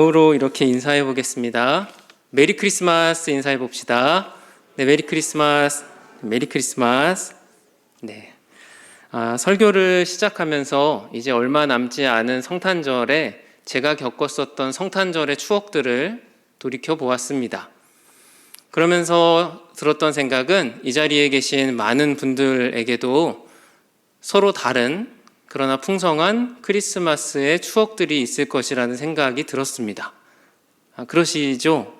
으로 이렇게 인사해 보겠습니다. 메리 크리스마스 인사해 봅시다. 네, 메리 크리스마스, 메리 크리스마스. 네, 설교를 시작하면서 이제 얼마 남지 않은 성탄절에 제가 겪었었던 성탄절의 추억들을 돌이켜 보았습니다. 그러면서 들었던 생각은 이 자리에 계신 많은 분들에게도 서로 다른 그러나 풍성한 크리스마스의 추억들이 있을 것이라는 생각이 들었습니다. 그러시죠?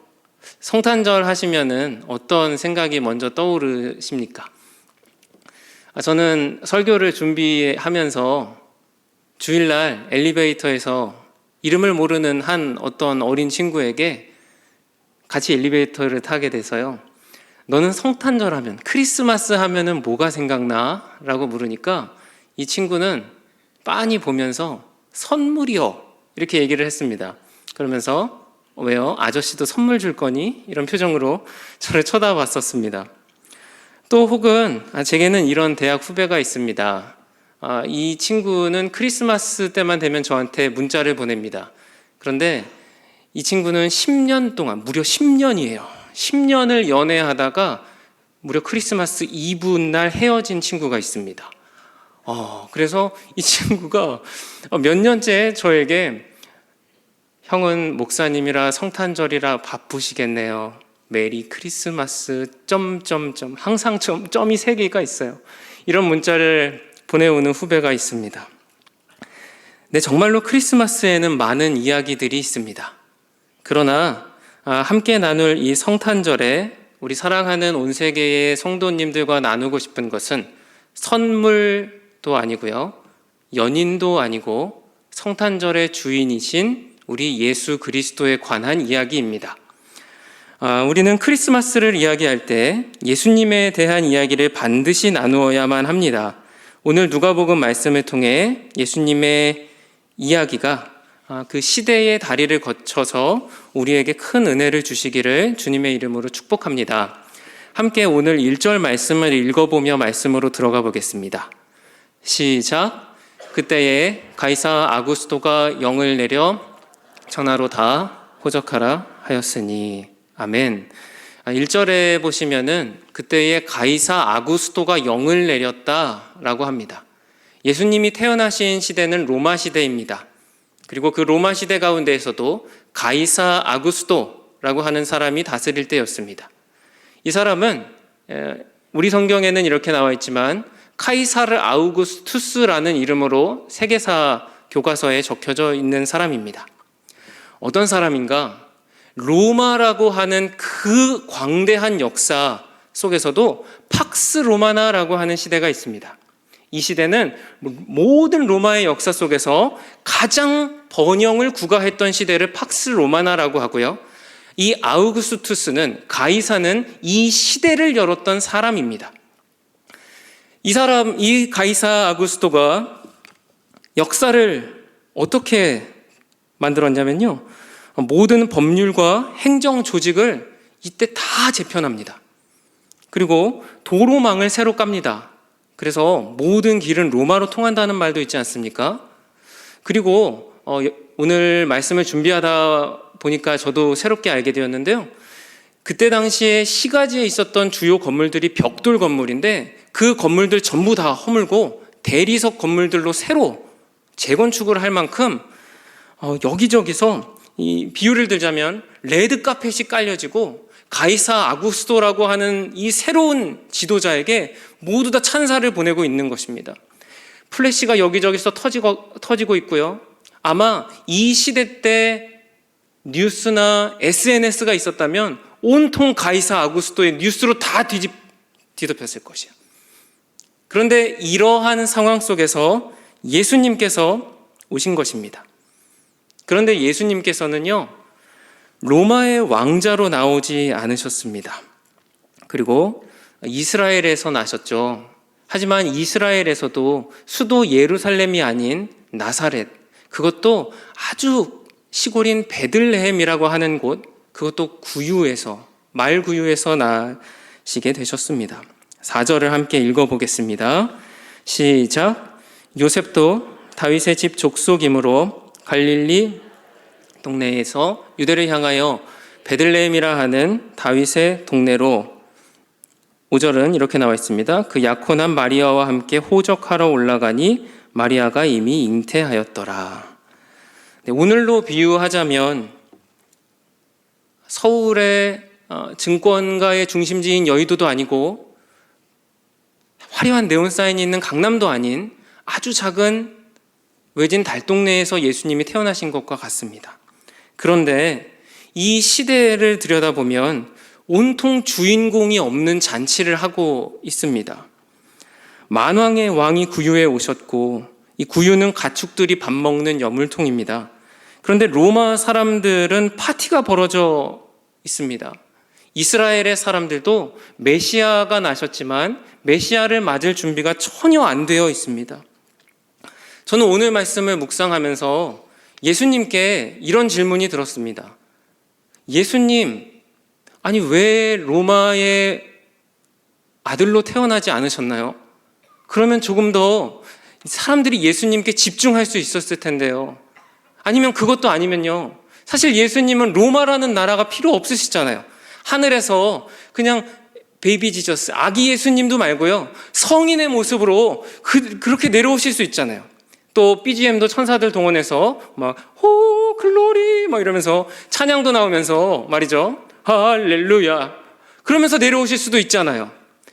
성탄절 하시면은 어떤 생각이 먼저 떠오르십니까? 저는 설교를 준비하면서 주일날 엘리베이터에서 이름을 모르는 한 어떤 어린 친구에게 같이 엘리베이터를 타게 돼서요. 너는 성탄절 하면, 크리스마스 하면은 뭐가 생각나? 라고 물으니까 이 친구는 빤히 보면서 선물이요 이렇게 얘기를 했습니다. 그러면서 왜요? 아저씨도 선물 줄 거니? 이런 표정으로 저를 쳐다봤었습니다. 또 혹은 제게는 이런 대학 후배가 있습니다. 이 친구는 크리스마스 때만 되면 저한테 문자를 보냅니다. 그런데 이 친구는 10년 동안, 무려 10년이에요. 10년을 연애하다가 무려 크리스마스 이브 날 헤어진 친구가 있습니다. 그래서 이 친구가 몇 년째 저에게 형은 목사님이라 성탄절이라 바쁘시겠네요. 메리 크리스마스 점점점 항상 점이 3개가 있어요. 이런 문자를 보내오는 후배가 있습니다. 네, 정말로 크리스마스에는 많은 이야기들이 있습니다. 그러나 함께 나눌 이 성탄절에 우리 사랑하는 온 세계의 성도님들과 나누고 싶은 것은 선물도 아니고요, 연인도 아니고 성탄절의 주인이신 우리 예수 그리스도에 관한 이야기입니다. 우리는 크리스마스를 이야기할 때 예수님에 대한 이야기를 반드시 나누어야만 합니다. 오늘 누가복음 말씀을 통해 예수님의 이야기가 그 시대의 다리를 거쳐서 우리에게 큰 은혜를 주시기를 주님의 이름으로 축복합니다. 함께 오늘 1절 말씀을 읽어보며 말씀으로 들어가 보겠습니다. 시작. 그때에 가이사 아구스토가 영을 내려 전하로 다 호적하라 하였으니. 아멘. 1절에 보시면은 그때에 가이사 아구스토가 영을 내렸다라고 합니다. 예수님이 태어나신 시대는 로마 시대입니다. 그리고 그 로마 시대 가운데에서도 가이사 아구스토라고 하는 사람이 다스릴 때였습니다. 이 사람은 우리 성경에는 이렇게 나와 있지만 카이사르 아우구스투스라는 이름으로 세계사 교과서에 적혀져 있는 사람입니다. 어떤 사람인가? 로마라고 하는 그 광대한 역사 속에서도 팍스 로마나라고 하는 시대가 있습니다. 이 시대는 모든 로마의 역사 속에서 가장 번영을 구가했던 시대를 팍스 로마나라고 하고요. 이 아우구스투스는, 가이사는 이 시대를 열었던 사람입니다. 이 가이사 아구스토가 역사를 어떻게 만들었냐면요, 모든 법률과 행정 조직을 이때 다 재편합니다. 그리고 도로망을 새로 깝니다. 그래서 모든 길은 로마로 통한다는 말도 있지 않습니까? 그리고 오늘 말씀을 준비하다 보니까 저도 새롭게 알게 되었는데요, 그때 당시에 시가지에 있었던 주요 건물들이 벽돌 건물인데 그 건물들 전부 다 허물고 대리석 건물들로 새로 재건축을 할 만큼 여기저기서 이 비유를 들자면 레드 카펫이 깔려지고 가이사 아구스토라고 하는 이 새로운 지도자에게 모두 다 찬사를 보내고 있는 것입니다. 플래시가 여기저기서 터지고 있고요. 아마 이 시대 때 뉴스나 SNS가 있었다면 온통 가이사 아구스토의 뉴스로 다 뒤덮였을 것이에요. 그런데 이러한 상황 속에서 예수님께서 오신 것입니다. 그런데 예수님께서는요, 로마의 왕자로 나오지 않으셨습니다. 그리고 이스라엘에서 나셨죠. 하지만 이스라엘에서도 수도 예루살렘이 아닌 나사렛, 그것도 아주 시골인 베들레헴이라고 하는 곳, 그것도 말구유에서 나시게 되셨습니다. 4절을 함께 읽어보겠습니다. 시작. 요셉도 다윗의 집 족속이므로 갈릴리 동네에서 유대를 향하여 베들레헴이라 하는 다윗의 동네로 5절은 이렇게 나와 있습니다. 그 약혼한 마리아와 함께 호적하러 올라가니 마리아가 이미 잉태하였더라. 네, 오늘로 비유하자면 서울의 증권가의 중심지인 여의도도 아니고 화려한 네온사인이 있는 강남도 아닌 아주 작은 외진 달동네에서 예수님이 태어나신 것과 같습니다. 그런데 이 시대를 들여다보면 온통 주인공이 없는 잔치를 하고 있습니다. 만왕의 왕이 구유에 오셨고 이 구유는 가축들이 밥 먹는 여물통입니다. 그런데 로마 사람들은 파티가 벌어져 있습니다. 이스라엘의 사람들도 메시아가 나셨지만 메시아를 맞을 준비가 전혀 안 되어 있습니다. 저는 오늘 말씀을 묵상하면서 예수님께 이런 질문이 들었습니다. 예수님, 아니 왜 로마의 아들로 태어나지 않으셨나요? 그러면 조금 더 사람들이 예수님께 집중할 수 있었을 텐데요. 아니면 그것도 아니면요. 사실 예수님은 로마라는 나라가 필요 없으시잖아요. 하늘에서 그냥 베이비 지저스, 아기 예수님도 말고요. 성인의 모습으로 그렇게 내려오실 수 있잖아요. 또 BGM도 천사들 동원해서 막 호 글로리 막 이러면서 찬양도 나오면서 말이죠. 할렐루야. 그러면서 내려오실 수도 있잖아요.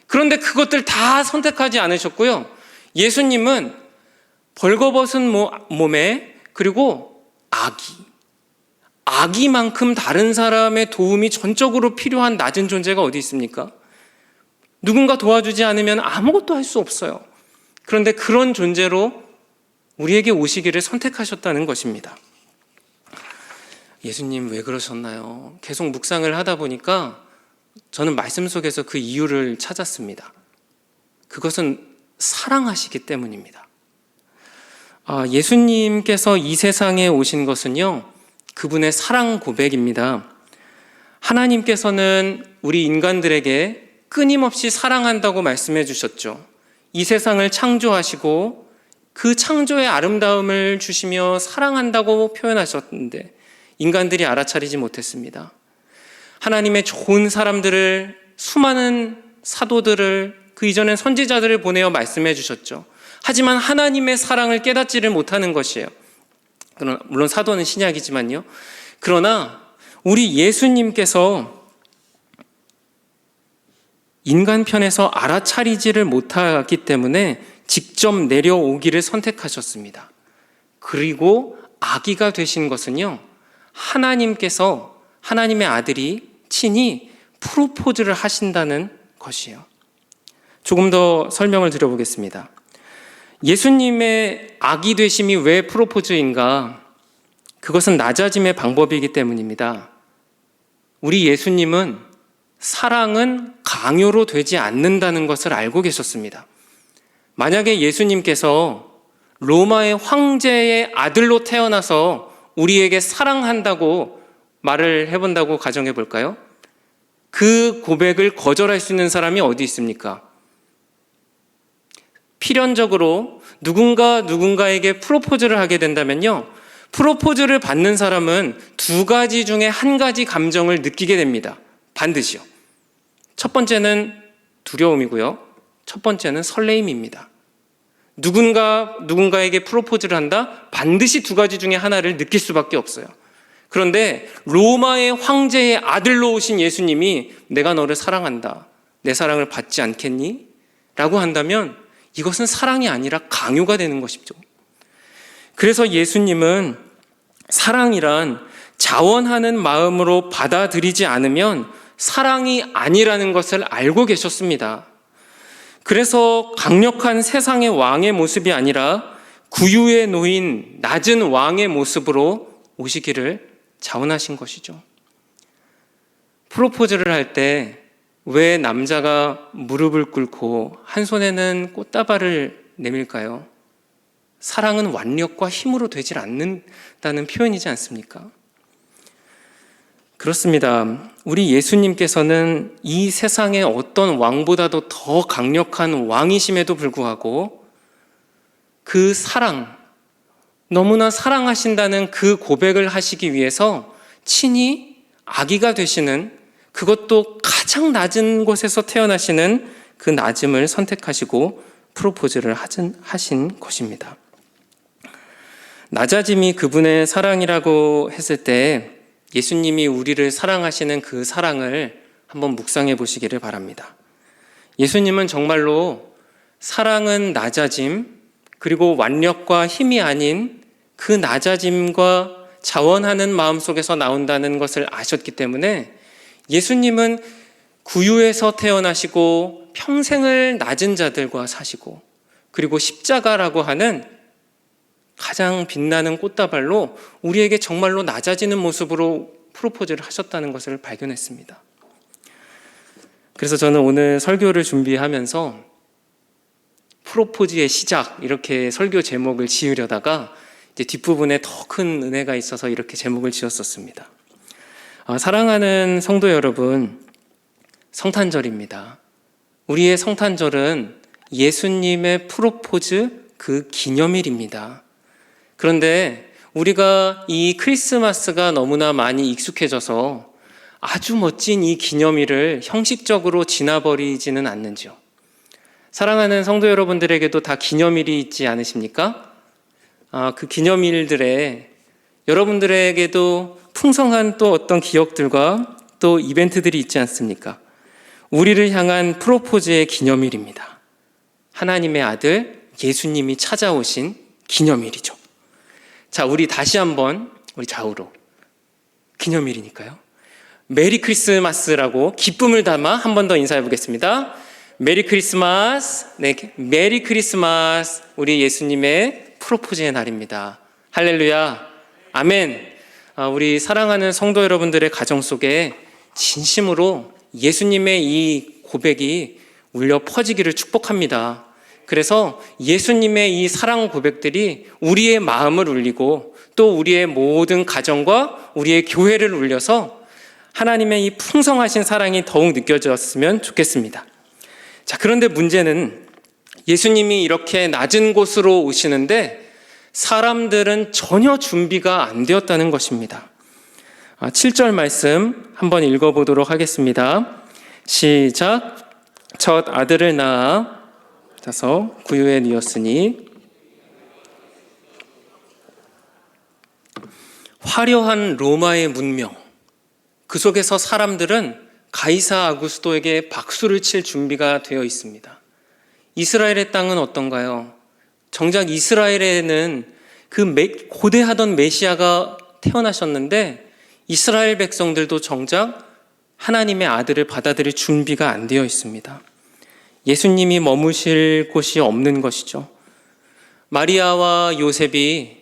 그런데 그것들 다 선택하지 않으셨고요. 예수님은 벌거벗은 몸에 그리고 아기만큼 다른 사람의 도움이 전적으로 필요한 낮은 존재가 어디 있습니까? 누군가 도와주지 않으면 아무것도 할 수 없어요. 그런데 그런 존재로 우리에게 오시기를 선택하셨다는 것입니다. 예수님 왜 그러셨나요? 계속 묵상을 하다 보니까 저는 말씀 속에서 그 이유를 찾았습니다. 그것은 사랑하시기 때문입니다. 예수님께서 이 세상에 오신 것은요, 그분의 사랑 고백입니다. 하나님께서는 우리 인간들에게 끊임없이 사랑한다고 말씀해 주셨죠. 이 세상을 창조하시고 그 창조의 아름다움을 주시며 사랑한다고 표현하셨는데 인간들이 알아차리지 못했습니다. 하나님의 좋은 사람들을, 수많은 사도들을, 그 이전엔 선지자들을 보내어 말씀해 주셨죠. 하지만 하나님의 사랑을 깨닫지를 못하는 것이에요. 물론 사도는 신약이지만요. 그러나 우리 예수님께서 인간 편에서 알아차리지를 못하기 때문에 직접 내려오기를 선택하셨습니다. 그리고 아기가 되신 것은요, 하나님께서, 하나님의 아들이 친히 프로포즈를 하신다는 것이에요. 조금 더 설명을 드려보겠습니다. 예수님의 아기 되심이 왜 프로포즈인가? 그것은 낮아짐의 방법이기 때문입니다. 우리 예수님은 사랑은 강요로 되지 않는다는 것을 알고 계셨습니다. 만약에 예수님께서 로마의 황제의 아들로 태어나서 우리에게 사랑한다고 말을 해본다고 가정해 볼까요? 그 고백을 거절할 수 있는 사람이 어디 있습니까? 필연적으로 누군가에게 프로포즈를 하게 된다면요, 프로포즈를 받는 사람은 두 가지 중에 한 가지 감정을 느끼게 됩니다. 반드시요. 첫 번째는 두려움이고요. 첫 번째는 설레임입니다. 누군가에게 프로포즈를 한다? 반드시 두 가지 중에 하나를 느낄 수밖에 없어요. 그런데 로마의 황제의 아들로 오신 예수님이 내가 너를 사랑한다. 내 사랑을 받지 않겠니? 라고 한다면 이것은 사랑이 아니라 강요가 되는 것이죠. 그래서 예수님은 사랑이란 자원하는 마음으로 받아들이지 않으면 사랑이 아니라는 것을 알고 계셨습니다. 그래서 강력한 세상의 왕의 모습이 아니라 구유에 놓인 낮은 왕의 모습으로 오시기를 자원하신 것이죠. 프로포즈를 할 때 왜 남자가 무릎을 꿇고 한 손에는 꽃다발을 내밀까요? 사랑은 완력과 힘으로 되질 않는다는 표현이지 않습니까? 그렇습니다. 우리 예수님께서는 이 세상의 어떤 왕보다도 더 강력한 왕이심에도 불구하고 그 사랑, 너무나 사랑하신다는 그 고백을 하시기 위해서 친히 아기가 되시는, 그것도 가장 낮은 곳에서 태어나시는 그 낮음을 선택하시고 프로포즈를 하신 것입니다. 낮아짐이 그분의 사랑이라고 했을 때 예수님이 우리를 사랑하시는 그 사랑을 한번 묵상해 보시기를 바랍니다. 예수님은 정말로 사랑은 낮아짐, 그리고 완력과 힘이 아닌 그 낮아짐과 자원하는 마음 속에서 나온다는 것을 아셨기 때문에 예수님은 구유에서 태어나시고 평생을 낮은 자들과 사시고, 그리고 십자가라고 하는 가장 빛나는 꽃다발로 우리에게 정말로 낮아지는 모습으로 프로포즈를 하셨다는 것을 발견했습니다. 그래서 저는 오늘 설교를 준비하면서 프로포즈의 시작, 이렇게 설교 제목을 지으려다가 이제 뒷부분에 더 큰 은혜가 있어서 이렇게 제목을 지었었습니다. 사랑하는 성도 여러분, 성탄절입니다. 우리의 성탄절은 예수님의 프로포즈 그 기념일입니다. 그런데 우리가 이 크리스마스가 너무나 많이 익숙해져서 아주 멋진 이 기념일을 형식적으로 지나버리지는 않는지요. 사랑하는 성도 여러분들에게도 다 기념일이 있지 않으십니까? 그 기념일들에 여러분들에게도 풍성한 또 어떤 기억들과 또 이벤트들이 있지 않습니까? 우리를 향한 프로포즈의 기념일입니다. 하나님의 아들 예수님이 찾아오신 기념일이죠. 자, 우리 다시 한번 우리 좌우로, 기념일이니까요, 메리 크리스마스라고 기쁨을 담아 한 번 더 인사해 보겠습니다. 메리 크리스마스. 네, 메리 크리스마스. 우리 예수님의 프로포즈의 날입니다. 할렐루야. 아멘. 우리 사랑하는 성도 여러분들의 가정 속에 진심으로 예수님의 이 고백이 울려 퍼지기를 축복합니다. 그래서 예수님의 이 사랑 고백들이 우리의 마음을 울리고 또 우리의 모든 가정과 우리의 교회를 울려서 하나님의 이 풍성하신 사랑이 더욱 느껴졌으면 좋겠습니다. 자, 그런데 문제는 예수님이 이렇게 낮은 곳으로 오시는데 사람들은 전혀 준비가 안 되었다는 것입니다. 7절 말씀 한번 읽어보도록 하겠습니다. 시작. 첫 아들을 낳아서 구유에 누웠으니 화려한 로마의 문명, 그 속에서 사람들은 가이사 아구스토에게 박수를 칠 준비가 되어 있습니다. 이스라엘의 땅은 어떤가요? 정작 이스라엘에는 그 고대하던 메시아가 태어나셨는데 이스라엘 백성들도 정작 하나님의 아들을 받아들일 준비가 안 되어 있습니다. 예수님이 머무실 곳이 없는 것이죠. 마리아와 요셉이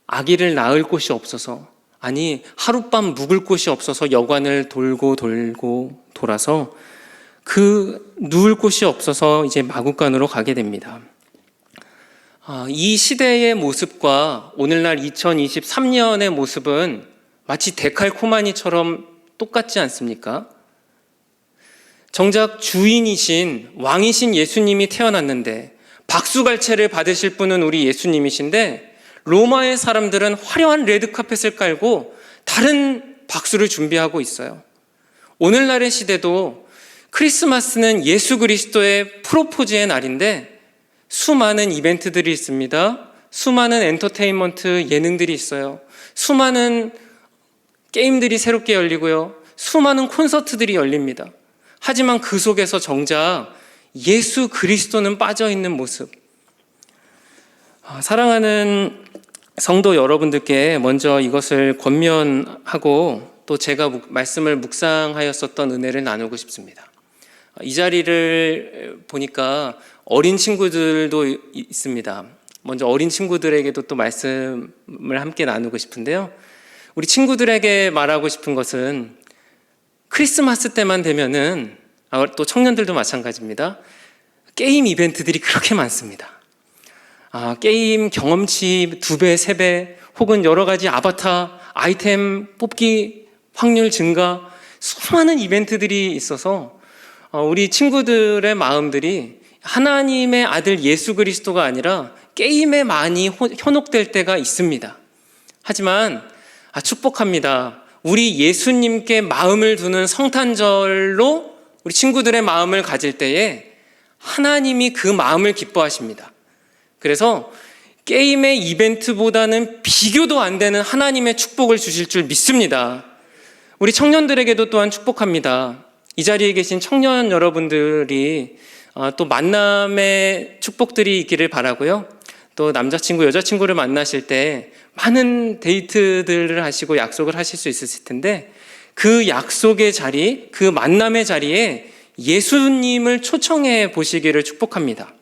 아기를 낳을 곳이 없어서, 아니 하룻밤 묵을 곳이 없어서 여관을 돌고 돌아서 그 누울 곳이 없어서 이제 마구간으로 가게 됩니다. 이 시대의 모습과 오늘날 2023년의 모습은 마치 데칼코마니처럼 똑같지 않습니까? 정작 주인이신 왕이신 예수님이 태어났는데 박수갈채를 받으실 분은 우리 예수님이신데 로마의 사람들은 화려한 레드카펫을 깔고 다른 박수를 준비하고 있어요. 오늘날의 시대도 크리스마스는 예수 그리스도의 프로포즈의 날인데 수많은 이벤트들이 있습니다. 수많은 엔터테인먼트 예능들이 있어요. 수많은 게임들이 새롭게 열리고요. 수많은 콘서트들이 열립니다. 하지만 그 속에서 정작 예수 그리스도는 빠져있는 모습. 사랑하는 성도 여러분들께 먼저 이것을 권면하고 또 제가 말씀을 묵상하였었던 은혜를 나누고 싶습니다. 이 자리를 보니까 어린 친구들도 있습니다. 먼저 어린 친구들에게도 또 말씀을 함께 나누고 싶은데요. 우리 친구들에게 말하고 싶은 것은 크리스마스 때만 되면은, 또 청년들도 마찬가지입니다. 게임 이벤트들이 그렇게 많습니다. 게임 경험치 2배, 3배, 혹은 여러 가지 아바타, 아이템 뽑기 확률 증가, 수많은 이벤트들이 있어서 우리 친구들의 마음들이 하나님의 아들 예수 그리스도가 아니라 게임에 많이 현혹될 때가 있습니다. 하지만 축복합니다. 우리 예수님께 마음을 두는 성탄절로 우리 친구들의 마음을 가질 때에 하나님이 그 마음을 기뻐하십니다. 그래서 게임의 이벤트보다는 비교도 안 되는 하나님의 축복을 주실 줄 믿습니다. 우리 청년들에게도 또한 축복합니다. 이 자리에 계신 청년 여러분들이 또 만남의 축복들이 있기를 바라고요. 또 남자친구, 여자친구를 만나실 때 많은 데이트들을 하시고 약속을 하실 수 있으실 텐데 그 약속의 자리, 그 만남의 자리에 예수님을 초청해 보시기를 축복합니다.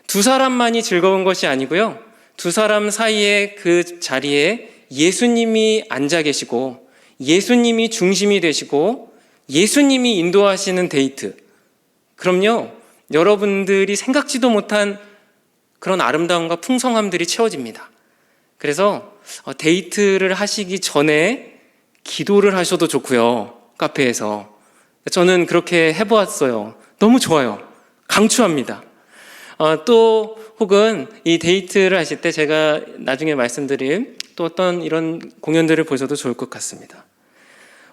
두 사람만이 즐거운 것이 아니고요. 두 사람 사이의 그 자리에 예수님이 앉아 계시고 예수님이 중심이 되시고 예수님이 인도하시는 데이트. 그럼요, 여러분들이 생각지도 못한 그런 아름다움과 풍성함들이 채워집니다. 그래서 데이트를 하시기 전에 기도를 하셔도 좋고요. 카페에서. 저는 그렇게 해보았어요. 너무 좋아요. 강추합니다. 또 혹은 이 데이트를 하실 때 제가 나중에 말씀드릴 또 어떤 이런 공연들을 보셔도 좋을 것 같습니다.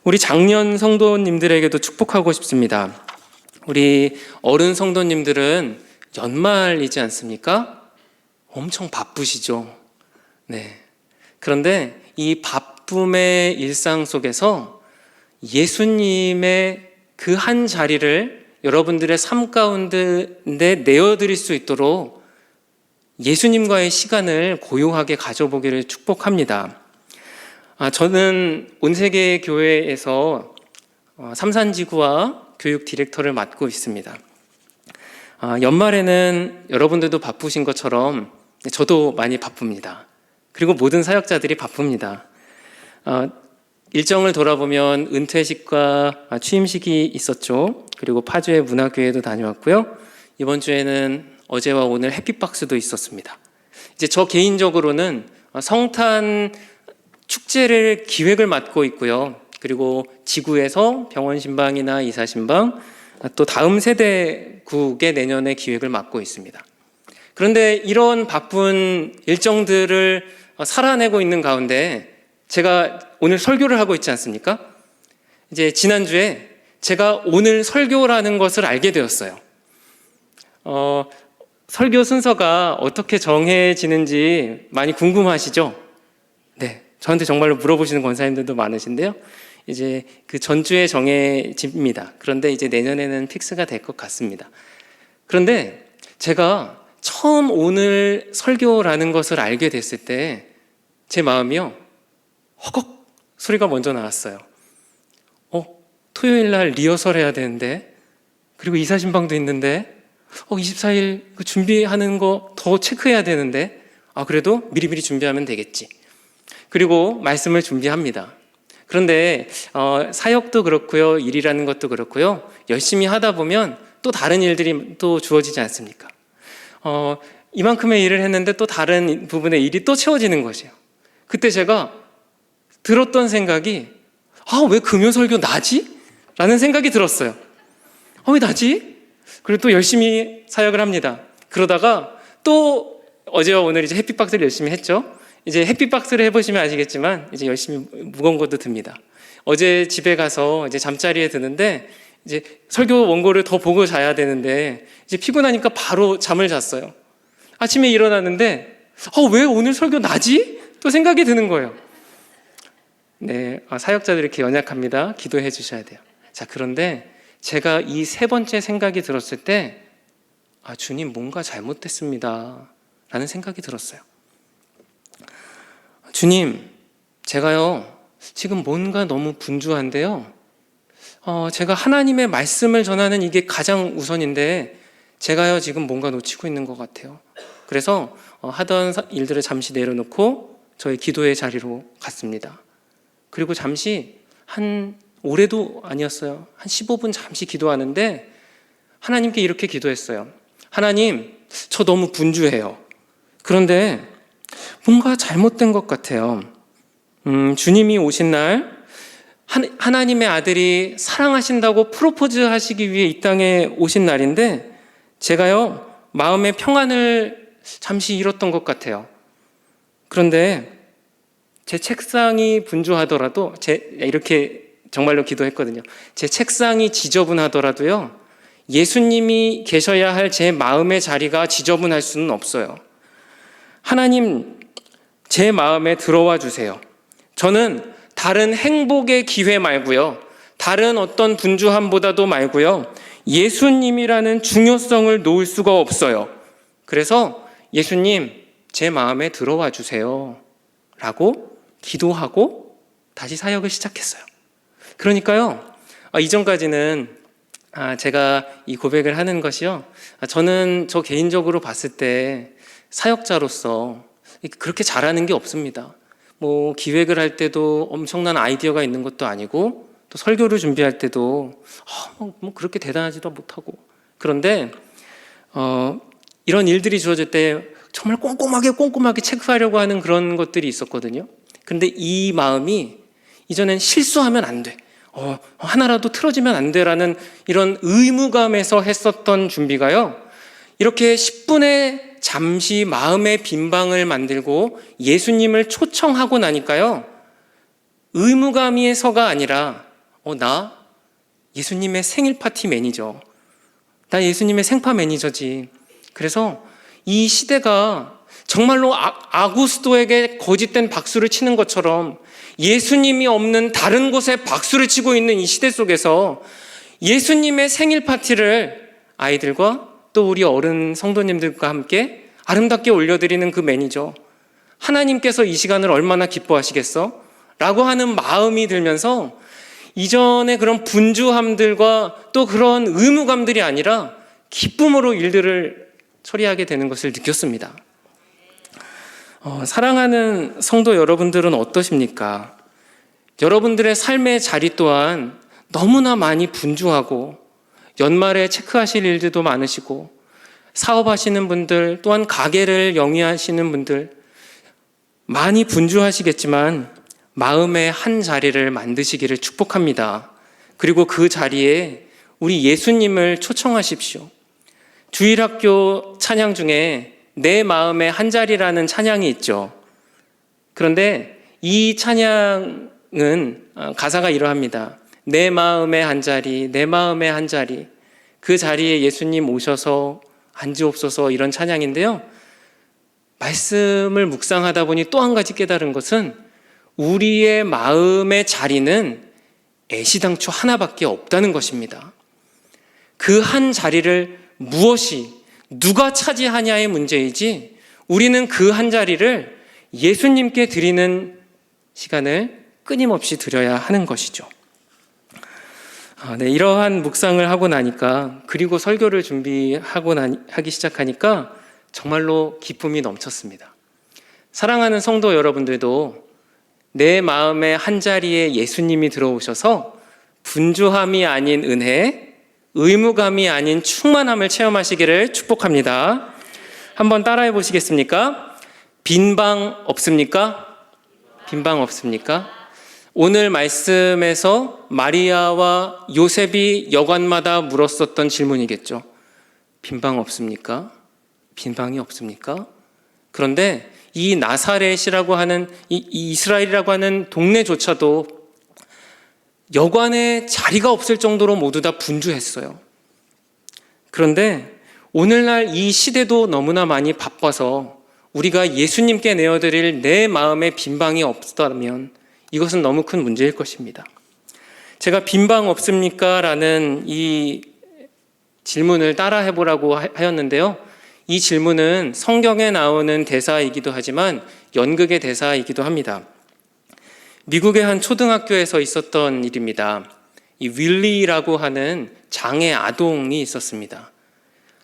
우리 장년 성도님들에게도 축복하고 싶습니다. 우리 어른 성도님들은 연말이지 않습니까? 엄청 바쁘시죠. 네. 그런데 이 바쁨의 일상 속에서 예수님의 그 한 자리를 여러분들의 삶 가운데 내어드릴 수 있도록 예수님과의 시간을 고요하게 가져보기를 축복합니다. 저는 온세계 교회에서 삼산지구와 교육 디렉터를 맡고 있습니다. 연말에는 여러분들도 바쁘신 것처럼 저도 많이 바쁩니다. 그리고 모든 사역자들이 바쁩니다. 일정을 돌아보면 은퇴식과 취임식이 있었죠. 그리고 파주의 문화교회도 다녀왔고요. 이번 주에는 어제와 오늘 해피박스도 있었습니다. 이제 저 개인적으로는 성탄 축제를 기획을 맡고 있고요. 그리고 지구에서 병원 신방이나 이사 신방, 또 다음 세대국의 내년에 기획을 맡고 있습니다. 그런데 이런 바쁜 일정들을 살아내고 있는 가운데 제가 오늘 설교를 하고 있지 않습니까? 이제 지난주에 제가 오늘 설교라는 것을 알게 되었어요. 설교 순서가 어떻게 정해지는지 많이 궁금하시죠? 네, 저한테 정말로 물어보시는 권사님들도 많으신데요. 이제 그 전주에 정해집니다. 그런데 이제 내년에는 픽스가 될 것 같습니다. 그런데 제가 처음 오늘 설교라는 것을 알게 됐을 때 제 마음이요, 허걱 소리가 먼저 나왔어요. 토요일 날 리허설 해야 되는데, 그리고 이사신방도 있는데, 24일 그 준비하는 거 더 체크해야 되는데, 그래도 미리미리 준비하면 되겠지. 그리고 말씀을 준비합니다. 그런데 사역도 그렇고요, 일이라는 것도 그렇고요, 열심히 하다 보면 또 다른 일들이 또 주어지지 않습니까? 이만큼의 일을 했는데 또 다른 부분의 일이 또 채워지는 것이에요. 그때 제가 들었던 생각이, 왜 금요 설교 나지? 라는 생각이 들었어요. 왜 나지? 그리고 또 열심히 사역을 합니다. 그러다가 또 어제와 오늘 이제 해피박스를 열심히 했죠. 이제 해피박스를 해보시면 아시겠지만 이제 열심히 무거운 것도 듭니다. 어제 집에 가서 이제 잠자리에 드는데 이제 설교 원고를 더 보고 자야 되는데 이제 피곤하니까 바로 잠을 잤어요. 아침에 일어났는데 왜 오늘 설교 나지? 또 생각이 드는 거예요. 네, 사역자들이 이렇게 연약합니다. 기도해 주셔야 돼요. 자, 그런데 제가 이 세 번째 생각이 들었을 때 주님, 뭔가 잘못됐습니다 라는 생각이 들었어요. 주님, 제가요 지금 뭔가 너무 분주한데요, 제가 하나님의 말씀을 전하는 이게 가장 우선인데 제가요 지금 뭔가 놓치고 있는 것 같아요. 그래서 하던 일들을 잠시 내려놓고 저의 기도의 자리로 갔습니다. 그리고 잠시 올해도 아니었어요. 한 15분 잠시 기도하는데 하나님께 이렇게 기도했어요. 하나님, 저 너무 분주해요. 그런데 뭔가 잘못된 것 같아요. 주님이 오신 날 하나님의 아들이 사랑하신다고 프로포즈 하시기 위해 이 땅에 오신 날인데 제가요 마음의 평안을 잠시 잃었던 것 같아요. 그런데 제 책상이 분주하더라도 이렇게 정말로 기도했거든요. 제 책상이 지저분하더라도요, 예수님이 계셔야 할 제 마음의 자리가 지저분할 수는 없어요. 하나님, 제 마음에 들어와 주세요. 저는 다른 행복의 기회 말고요, 다른 어떤 분주함보다도 말고요, 예수님이라는 중요성을 놓을 수가 없어요. 그래서 예수님, 제 마음에 들어와 주세요 라고 기도하고 다시 사역을 시작했어요. 그러니까요, 이전까지는 제가 이 고백을 하는 것이요, 저는 저 개인적으로 봤을 때 사역자로서 그렇게 잘하는 게 없습니다. 뭐 기획을 할 때도 엄청난 아이디어가 있는 것도 아니고, 또 설교를 준비할 때도 뭐 그렇게 대단하지도 못하고. 그런데 이런 일들이 주어질 때 정말 꼼꼼하게 체크하려고 하는 그런 것들이 있었거든요. 그런데 이 마음이 이전엔 실수하면 안 돼, 하나라도 틀어지면 안 돼라는 이런 의무감에서 했었던 준비가요, 이렇게 10분에 잠시 마음의 빈방을 만들고 예수님을 초청하고 나니까요, 의무감에서가 아니라 나 예수님의 생일 파티 매니저, 나 예수님의 생파 매니저지. 그래서 이 시대가 정말로 아구스도에게 거짓된 박수를 치는 것처럼 예수님이 없는 다른 곳에 박수를 치고 있는 이 시대 속에서 예수님의 생일 파티를 아이들과 또 우리 어른 성도님들과 함께 아름답게 올려드리는 그 매니저, 하나님께서 이 시간을 얼마나 기뻐하시겠어? 라고 하는 마음이 들면서 이전의 그런 분주함들과 또 그런 의무감들이 아니라 기쁨으로 일들을 처리하게 되는 것을 느꼈습니다. 사랑하는 성도 여러분들은 어떠십니까? 여러분들의 삶의 자리 또한 너무나 많이 분주하고 연말에 체크하실 일들도 많으시고, 사업하시는 분들 또한 가게를 영위하시는 분들 많이 분주하시겠지만 마음의 한 자리를 만드시기를 축복합니다. 그리고 그 자리에 우리 예수님을 초청하십시오. 주일학교 찬양 중에 내 마음의 한 자리라는 찬양이 있죠. 그런데 이 찬양은 가사가 이러합니다. 내 마음의 한 자리, 내 마음의 한 자리, 그 자리에 예수님 오셔서 앉으옵소서, 이런 찬양인데요, 말씀을 묵상하다 보니 또 한 가지 깨달은 것은 우리의 마음의 자리는 애시당초 하나밖에 없다는 것입니다. 그 한 자리를 누가 차지하냐의 문제이지, 우리는 그 한 자리를 예수님께 드리는 시간을 끊임없이 드려야 하는 것이죠. 이러한 묵상을 하고 나니까, 그리고 설교를 하기 시작하니까 정말로 기쁨이 넘쳤습니다. 사랑하는 성도 여러분들도 내 마음의 한 자리에 예수님이 들어오셔서 분주함이 아닌 은혜, 의무감이 아닌 충만함을 체험하시기를 축복합니다. 한번 따라해 보시겠습니까? 빈방 없습니까? 빈방 없습니까? 오늘 말씀에서 마리아와 요셉이 여관마다 물었었던 질문이겠죠. 빈방 없습니까? 빈방이 없습니까? 그런데 이 나사렛이라고 하는 이 이스라엘이라고 하는 동네조차도 여관에 자리가 없을 정도로 모두 다 분주했어요. 그런데 오늘날 이 시대도 너무나 많이 바빠서 우리가 예수님께 내어드릴 내 마음의 빈방이 없다면 이것은 너무 큰 문제일 것입니다. 제가 빈방 없습니까? 라는 이 질문을 따라 해보라고 하였는데요, 이 질문은 성경에 나오는 대사이기도 하지만 연극의 대사이기도 합니다. 미국의 한 초등학교에서 있었던 일입니다. 이 윌리라고 하는 장애 아동이 있었습니다.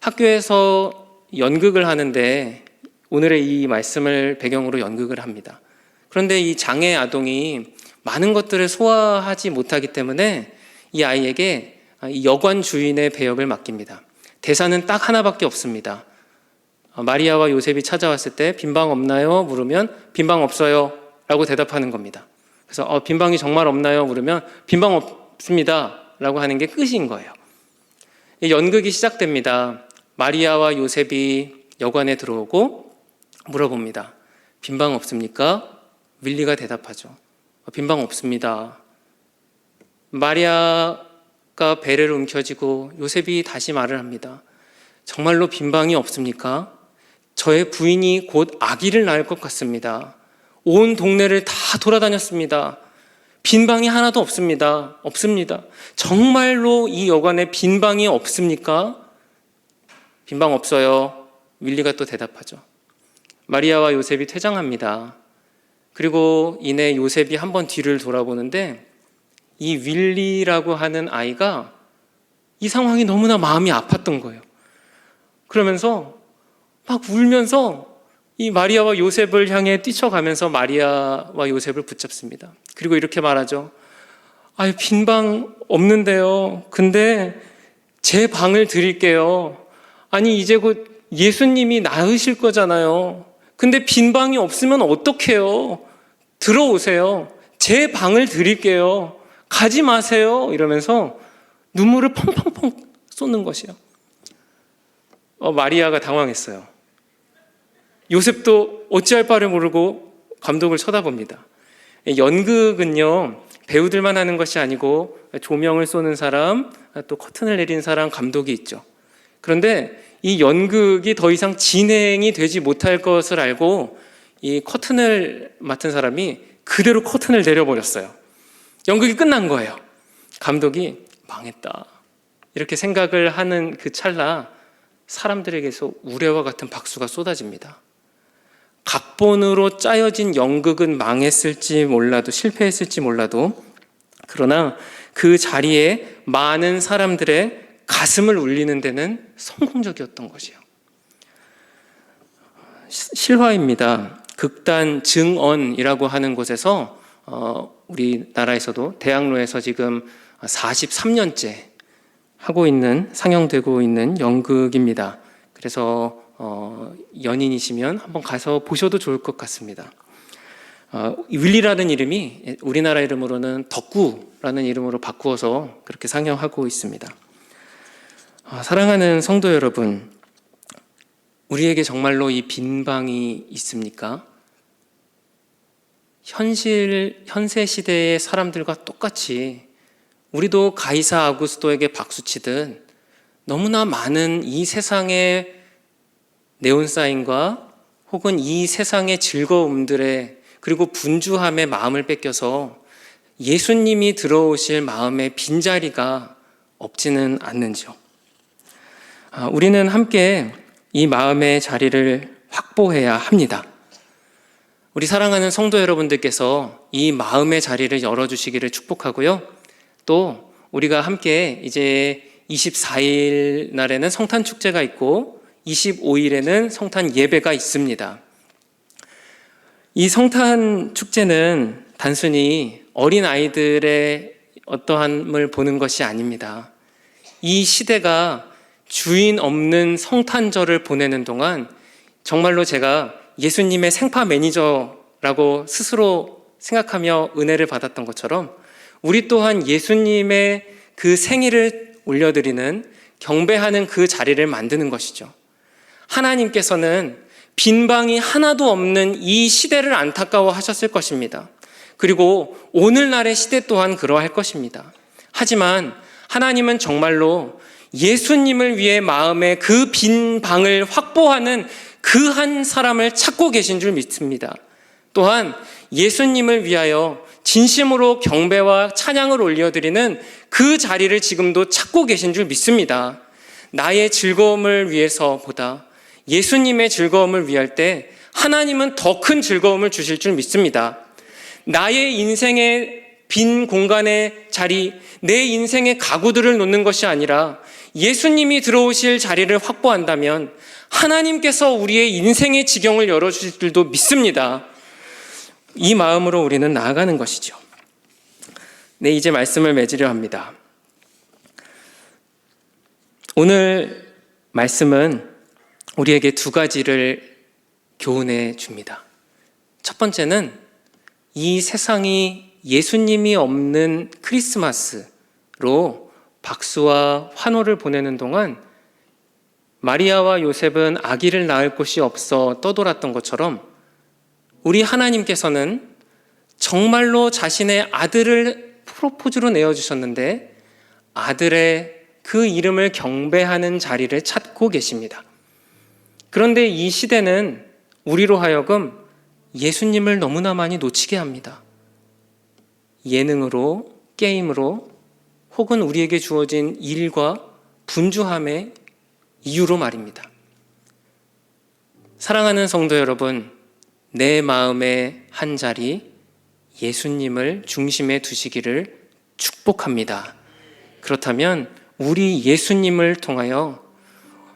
학교에서 연극을 하는데 오늘의 이 말씀을 배경으로 연극을 합니다. 그런데 이 장애 아동이 많은 것들을 소화하지 못하기 때문에 이 아이에게 이 여관 주인의 배역을 맡깁니다. 대사는 딱 하나밖에 없습니다. 마리아와 요셉이 찾아왔을 때 빈방 없나요? 물으면 빈방 없어요 라고 대답하는 겁니다. 그래서 빈방이 정말 없나요? 물으면 빈방 없습니다 라고 하는 게 끝인 거예요. 연극이 시작됩니다. 마리아와 요셉이 여관에 들어오고 물어봅니다. 빈방 없습니까? 윌리가 대답하죠. 빈방 없습니다. 마리아가 배를 움켜쥐고 요셉이 다시 말을 합니다. 정말로 빈방이 없습니까? 저의 부인이 곧 아기를 낳을 것 같습니다. 온 동네를 다 돌아다녔습니다. 빈방이 하나도 없습니다. 없습니다. 정말로 이 여관에 빈방이 없습니까? 빈방 없어요. 윌리가 또 대답하죠. 마리아와 요셉이 퇴장합니다. 그리고 이내 요셉이 한번 뒤를 돌아보는데 이 윌리라고 하는 아이가 이 상황이 너무나 마음이 아팠던 거예요. 그러면서 막 울면서 이 마리아와 요셉을 향해 뛰쳐가면서 마리아와 요셉을 붙잡습니다. 그리고 이렇게 말하죠. 빈방 없는데요. 근데 제 방을 드릴게요. 아니 이제 곧 예수님이 낳으실 거잖아요. 근데 빈방이 없으면 어떡해요? 들어오세요. 제 방을 드릴게요. 가지 마세요. 이러면서 눈물을 펑펑펑 쏟는 것이요. 마리아가 당황했어요. 요셉도 어찌할 바를 모르고 감독을 쳐다봅니다. 연극은요, 배우들만 하는 것이 아니고 조명을 쏘는 사람, 또 커튼을 내린 사람, 감독이 있죠. 그런데 이 연극이 더 이상 진행이 되지 못할 것을 알고 이 커튼을 맡은 사람이 그대로 커튼을 내려버렸어요. 연극이 끝난 거예요. 감독이 망했다. 이렇게 생각을 하는 그 찰나 사람들에게서 우레와 같은 박수가 쏟아집니다. 각본으로 짜여진 연극은 망했을지 몰라도 실패했을지 몰라도 그러나 그 자리에 많은 사람들의 가슴을 울리는 데는 성공적이었던 것이에요. 실화입니다. 극단 증언이라고 하는 곳에서 우리나라에서도 대학로에서 지금 43년째 하고 있는 상영되고 있는 연극입니다. 그래서 연인이시면 한번 가서 보셔도 좋을 것 같습니다. 윌리라는 이름이 우리나라 이름으로는 덕구라는 이름으로 바꾸어서 그렇게 상영하고 있습니다. 사랑하는 성도 여러분, 우리에게 정말로 이 빈방이 있습니까? 현세 시대의 사람들과 똑같이 우리도 가이사 아구스토에게 박수치듯 너무나 많은 이 세상의 네온사인과 혹은 이 세상의 즐거움들에 그리고 분주함에 마음을 뺏겨서 예수님이 들어오실 마음의 빈자리가 없지는 않는지요. 우리는 함께 이 마음의 자리를 확보해야 합니다. 우리 사랑하는 성도 여러분들께서 이 마음의 자리를 열어주시기를 축복하고요. 또 우리가 함께 이제 24일 날에는 성탄 축제가 있고 25일에는 성탄 예배가 있습니다. 이 성탄 축제는 단순히 어린 아이들의 어떠함을 보는 것이 아닙니다. 이 시대가 주인 없는 성탄절을 보내는 동안 정말로 제가 예수님의 생파 매니저라고 스스로 생각하며 은혜를 받았던 것처럼 우리 또한 예수님의 그 생일을 올려드리는 경배하는 그 자리를 만드는 것이죠. 하나님께서는 빈방이 하나도 없는 이 시대를 안타까워하셨을 것입니다. 그리고 오늘날의 시대 또한 그러할 것입니다. 하지만 하나님은 정말로 예수님을 위해 마음의 그 빈 방을 확보하는 그 한 사람을 찾고 계신 줄 믿습니다. 또한 예수님을 위하여 진심으로 경배와 찬양을 올려드리는 그 자리를 지금도 찾고 계신 줄 믿습니다. 나의 즐거움을 위해서보다 예수님의 즐거움을 위할 때 하나님은 더 큰 즐거움을 주실 줄 믿습니다. 나의 인생의 빈 공간의 자리, 내 인생의 가구들을 놓는 것이 아니라 예수님이 들어오실 자리를 확보한다면 하나님께서 우리의 인생의 지경을 열어주실 줄도 믿습니다. 이 마음으로 우리는 나아가는 것이죠. 네, 이제 말씀을 맺으려 합니다. 오늘 말씀은 우리에게 두 가지를 교훈해 줍니다. 첫 번째는 이 세상이 예수님이 없는 크리스마스로 박수와 환호를 보내는 동안 마리아와 요셉은 아기를 낳을 곳이 없어 떠돌았던 것처럼 우리 하나님께서는 정말로 자신의 아들을 프로포즈로 내어주셨는데 아들의 그 이름을 경배하는 자리를 찾고 계십니다. 그런데 이 시대는 우리로 하여금 예수님을 너무나 많이 놓치게 합니다. 예능으로, 게임으로, 혹은 우리에게 주어진 일과 분주함의 이유로 말입니다. 사랑하는 성도 여러분, 내 마음의 한 자리 예수님을 중심에 두시기를 축복합니다. 그렇다면 우리 예수님을 통하여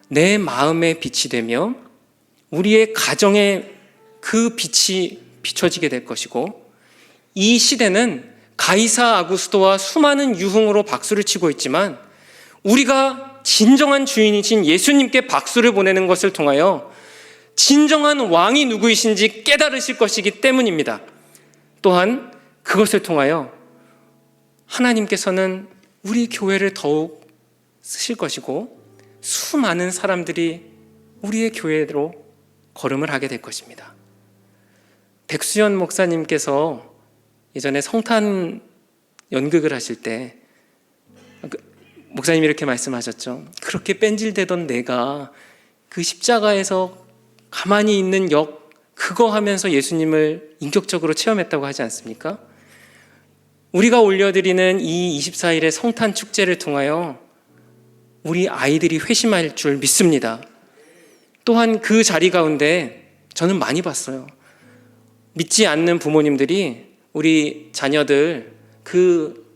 내 마음의 빛이 되며 우리의 가정에 그 빛이 비춰지게 될 것이고, 이 시대는 가이사 아구스토와 수많은 유흥으로 박수를 치고 있지만 우리가 진정한 주인이신 예수님께 박수를 보내는 것을 통하여 진정한 왕이 누구이신지 깨달으실 것이기 때문입니다. 또한 그것을 통하여 하나님께서는 우리 교회를 더욱 쓰실 것이고 수많은 사람들이 우리의 교회로 걸음을 하게 될 것입니다. 백수연 목사님께서 예전에 성탄 연극을 하실 때 목사님이 이렇게 말씀하셨죠. 그렇게 뺀질대던 내가 그 십자가에서 가만히 있는 역 그거 하면서 예수님을 인격적으로 체험했다고 하지 않습니까? 우리가 올려드리는 이 24일의 성탄 축제를 통하여 우리 아이들이 회심할 줄 믿습니다. 또한 그 자리 가운데 저는 많이 봤어요. 믿지 않는 부모님들이 우리 자녀들 그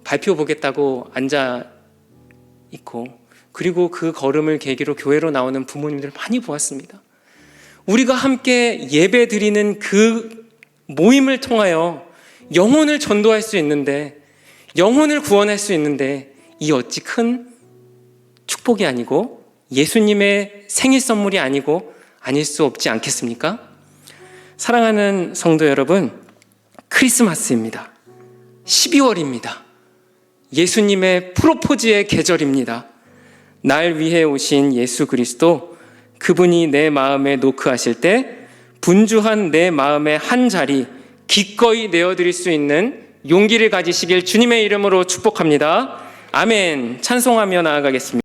발표 보겠다고 앉아 있고, 그리고 그 걸음을 계기로 교회로 나오는 부모님들을 많이 보았습니다. 우리가 함께 예배 드리는 그 모임을 통하여 영혼을 전도할 수 있는데, 영혼을 구원할 수 있는데, 이 어찌 큰 축복이 아니고 예수님의 생일 선물이 아니고 아닐 수 없지 않겠습니까? 사랑하는 성도 여러분, 크리스마스입니다. 12월입니다. 예수님의 프로포즈의 계절입니다. 날 위해 오신 예수 그리스도, 그분이 내 마음에 노크하실 때 분주한 내 마음의 한 자리 기꺼이 내어드릴 수 있는 용기를 가지시길 주님의 이름으로 축복합니다. 아멘. 찬송하며 나아가겠습니다.